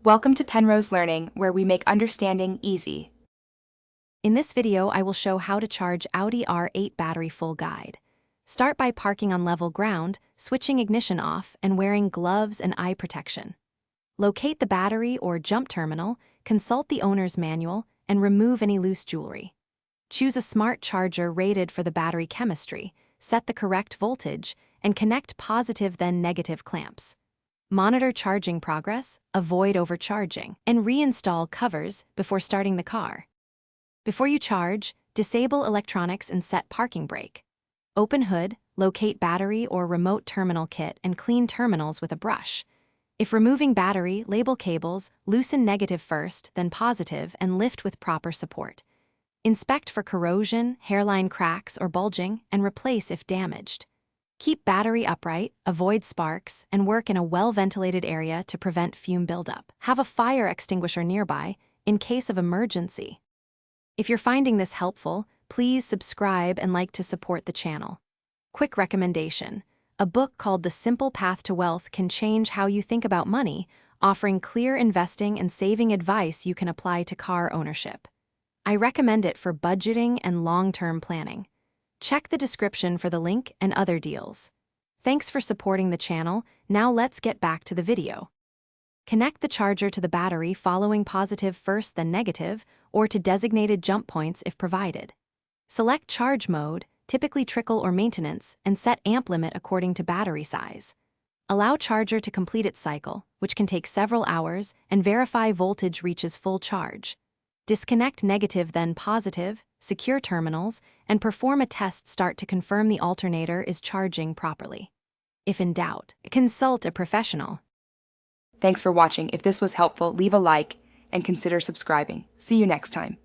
Welcome to Penrose Learning, where we make understanding easy. In this video, I will show how to charge Audi R8 battery full guide. Start by parking on level ground, switching ignition off, and wearing gloves and eye protection. Locate the battery or jump terminal, consult the owner's manual, and remove any loose jewelry. Choose a smart charger rated for the battery chemistry, set the correct voltage, and connect positive then negative clamps. Monitor charging progress, avoid overcharging, and reinstall covers before starting the car. Before you charge, disable electronics and set parking brake. Open hood, locate battery or remote terminal kit, and clean terminals with a brush. If removing battery, label cables, loosen negative first, then positive, and lift with proper support. Inspect for corrosion, hairline cracks, or bulging, and replace if damaged. Keep battery upright, avoid sparks, and work in a well-ventilated area to prevent fume buildup. Have a fire extinguisher nearby in case of emergency. If you're finding this helpful, please subscribe and like to support the channel. Quick recommendation: a book called The Simple Path to Wealth can change how you think about money, offering clear investing and saving advice you can apply to car ownership. I recommend it for budgeting and long-term planning. Check the description for the link and other deals. Thanks for supporting the channel. Now let's get back to the video. Connect the charger to the battery following positive first then negative, or to designated jump points if provided. Select charge mode, typically trickle or maintenance, and set amp limit according to battery size. Allow charger to complete its cycle, which can take several hours, and verify voltage reaches full charge. Disconnect negative then positive, secure terminals, and perform a test start to confirm the alternator is charging properly. If in doubt, consult a professional. Thanks for watching. If this was helpful, leave a like and consider subscribing. See you next time.